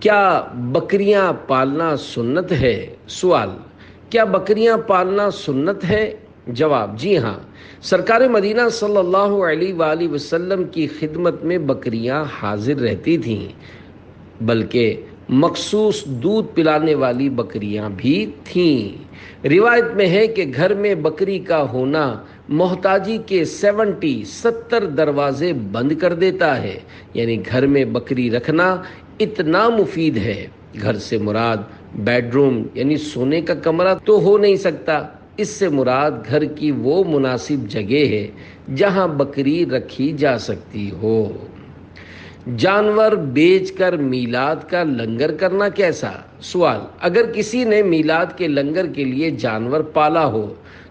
کیا بکریاں پالنا سنت ہے؟ سوال: کیا بکریاں پالنا سنت ہے؟ جواب: جی ہاں، سرکار مدینہ صلی اللہ علیہ وآلہ وسلم کی خدمت میں بکریاں حاضر رہتی تھیں، بلکہ مخصوص دودھ پلانے والی بکریاں بھی تھیں۔ روایت میں ہے کہ گھر میں بکری کا ہونا محتاجی کے 70 دروازے بند کر دیتا ہے، یعنی گھر میں بکری رکھنا اتنا مفید ہے۔ گھر سے مراد بیڈ روم یعنی سونے کا کمرہ تو ہو نہیں سکتا، اس سے مراد گھر کی وہ مناسب جگہ ہے جہاں بکری رکھی جا سکتی ہو۔ جانور بیچ کر میلاد کا لنگر کرنا کیسا؟ سوال: اگر کسی نے میلاد کے لنگر کے لیے جانور پالا ہو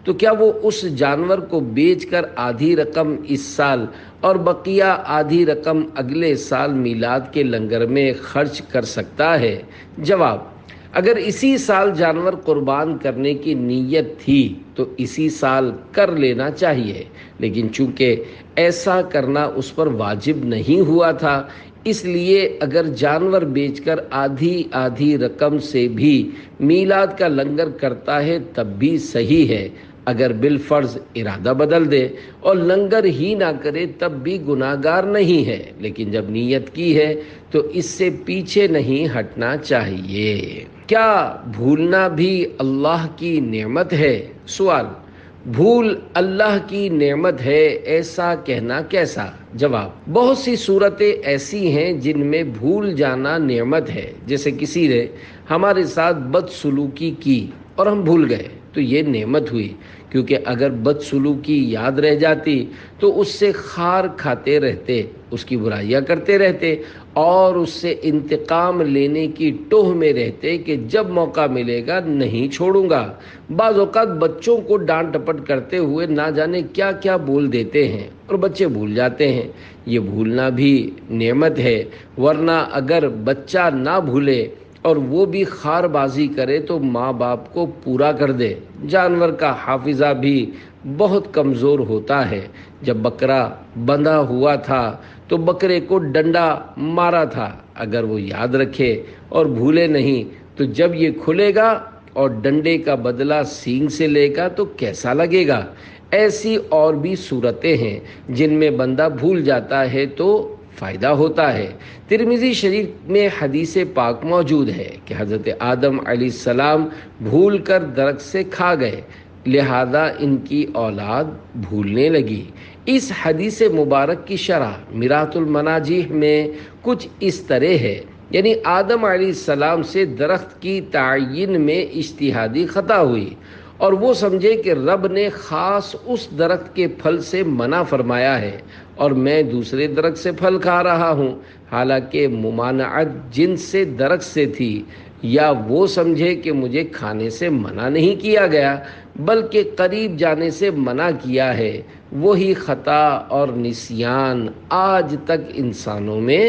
تو کیا وہ اس جانور کو بیچ کر آدھی رقم اس سال اور بقیہ آدھی رقم اگلے سال میلاد کے لنگر میں خرچ کر سکتا ہے؟ جواب: اگر اسی سال جانور قربان کرنے کی نیت تھی تو اسی سال کر لینا چاہیے، لیکن چونکہ ایسا کرنا اس پر واجب نہیں ہوا تھا، اس لیے اگر جانور بیچ کر آدھی رقم سے بھی میلاد کا لنگر کرتا ہے تب بھی صحیح ہے۔ اگر بالفرض ارادہ بدل دے اور لنگر ہی نہ کرے تب بھی گناہگار نہیں ہے، لیکن جب نیت کی ہے تو اس سے پیچھے نہیں ہٹنا چاہیے۔ کیا بھولنا بھی اللہ کی نعمت ہے؟ سوال: بھول اللہ کی نعمت ہے، ایسا کہنا کیسا؟ جواب: بہت سی صورتیں ایسی ہیں جن میں بھول جانا نعمت ہے، جیسے کسی نے ہمارے ساتھ بدسلوکی کی اور ہم بھول گئے تو یہ نعمت ہوئی، کیونکہ اگر بدسلوکی یاد رہ جاتی تو اس سے خار کھاتے رہتے، اس کی برائیاں کرتے رہتے اور اس سے انتقام لینے کی ٹوہ میں رہتے کہ جب موقع ملے گا نہیں چھوڑوں گا۔ بعض اوقات بچوں کو ڈانٹ ٹپٹ کرتے ہوئے نہ جانے کیا کیا بول دیتے ہیں اور بچے بھول جاتے ہیں، یہ بھولنا بھی نعمت ہے، ورنہ اگر بچہ نہ بھولے اور وہ بھی خار بازی کرے تو ماں باپ کو پورا کر دے۔ جانور کا حافظہ بھی بہت کمزور ہوتا ہے۔ جب بکرا بندھا ہوا تھا تو بکرے کو ڈنڈا مارا تھا، اگر وہ یاد رکھے اور بھولے نہیں تو جب یہ کھلے گا اور ڈنڈے کا بدلہ سینگ سے لے گا تو کیسا لگے گا؟ ایسی اور بھی صورتیں ہیں جن میں بندہ بھول جاتا ہے تو فائدہ ہوتا ہے۔ ترمذی شریف میں حدیث پاک موجود ہے کہ حضرت آدم علیہ السلام بھول کر درخت سے کھا گئے، لہذا ان کی اولاد بھولنے لگی۔ اس حدیث مبارک کی شرح میراث المناجیح میں کچھ اس طرح ہے، یعنی آدم علیہ السلام سے درخت کی تعین میں اجتہادی خطا ہوئی اور وہ سمجھے کہ رب نے خاص اس درخت کے پھل سے منع فرمایا ہے اور میں دوسرے درخت سے پھل کھا رہا ہوں، حالانکہ ممانعت جنس سے درخت سے تھی، یا وہ سمجھے کہ مجھے کھانے سے منع نہیں کیا گیا بلکہ قریب جانے سے منع کیا ہے۔ وہی خطا اور نسیان آج تک انسانوں میں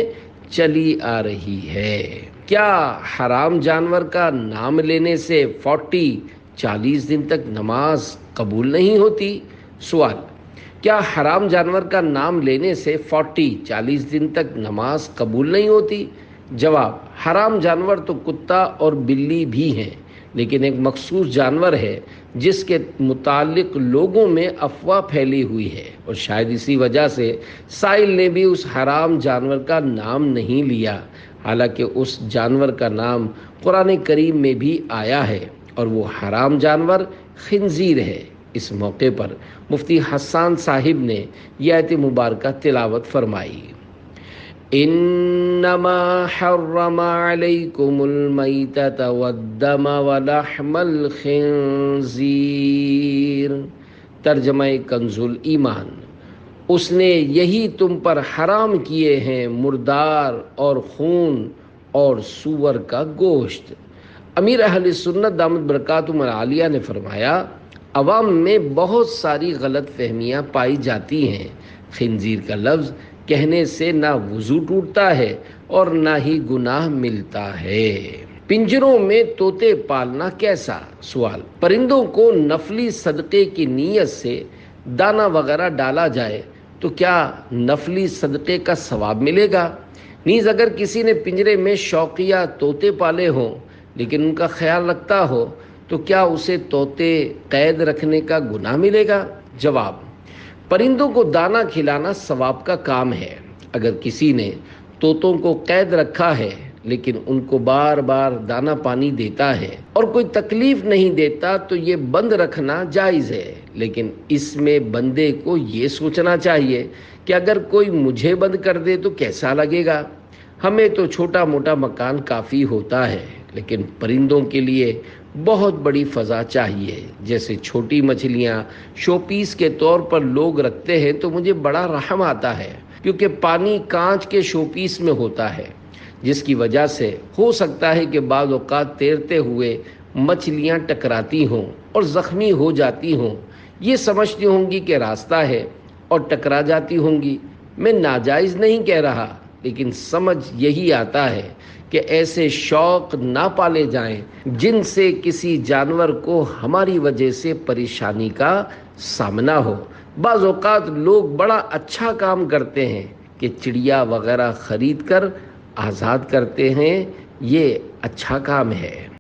چلی آ رہی ہے۔ کیا حرام جانور کا نام لینے سے 40 دن تک نماز قبول نہیں ہوتی؟ سوال: کیا حرام جانور کا نام لینے سے 40 دن تک نماز قبول نہیں ہوتی؟ جواب: حرام جانور تو کتا اور بلی بھی ہیں، لیکن ایک مخصوص جانور ہے جس کے متعلق لوگوں میں افواہ پھیلی ہوئی ہے اور شاید اسی وجہ سے سائل نے بھی اس حرام جانور کا نام نہیں لیا، حالانکہ اس جانور کا نام قرآن کریم میں بھی آیا ہے اور وہ حرام جانور خنزیر ہے۔ اس موقع پر مفتی حسان صاحب نے یہ آیت مبارکہ تلاوت فرمائی: انما حرم علیکم المیتۃ والدم ولحم الخنزیر۔ ترجمہ کنز الایمان: اس نے یہی تم پر حرام کیے ہیں مردار اور خون اور سور کا گوشت۔ امیر اہل سنت دامت برکاتہم العالیہ نے فرمایا، عوام میں بہت ساری غلط فہمیاں پائی جاتی ہیں۔ خنزیر کا لفظ کہنے سے نہ وضو ٹوٹتا ہے اور نہ ہی گناہ ملتا ہے۔ پنجروں میں طوطے پالنا کیسا؟ سوال: پرندوں کو نفلی صدقے کی نیت سے دانہ وغیرہ ڈالا جائے تو کیا نفلی صدقے کا ثواب ملے گا؟ نیز اگر کسی نے پنجرے میں شوقیہ طوطے پالے ہوں لیکن ان کا خیال رکھتا ہو تو کیا اسے طوطے قید رکھنے کا گناہ ملے گا؟ جواب: پرندوں کو دانہ کھلانا ثواب کا کام ہے۔ اگر کسی نے طوطوں کو قید رکھا ہے لیکن ان کو بار بار دانہ پانی دیتا ہے اور کوئی تکلیف نہیں دیتا تو یہ بند رکھنا جائز ہے، لیکن اس میں بندے کو یہ سوچنا چاہیے کہ اگر کوئی مجھے بند کر دے تو کیسا لگے گا۔ ہمیں تو چھوٹا موٹا مکان کافی ہوتا ہے، لیکن پرندوں کے لیے بہت بڑی فضا چاہیے۔ جیسے چھوٹی مچھلیاں شو پیس کے طور پر لوگ رکھتے ہیں تو مجھے بڑا رحم آتا ہے، کیونکہ پانی کانچ کے شو پیس میں ہوتا ہے، جس کی وجہ سے ہو سکتا ہے کہ بعض اوقات تیرتے ہوئے مچھلیاں ٹکراتی ہوں اور زخمی ہو جاتی ہوں، یہ سمجھتی ہوں گی کہ راستہ ہے اور ٹکرا جاتی ہوں گی۔ میں ناجائز نہیں کہہ رہا، لیکن سمجھ یہی آتا ہے کہ ایسے شوق نہ پالے جائیں جن سے کسی جانور کو ہماری وجہ سے پریشانی کا سامنا ہو۔ بعض اوقات لوگ بڑا اچھا کام کرتے ہیں کہ چڑیا وغیرہ خرید کر آزاد کرتے ہیں، یہ اچھا کام ہے۔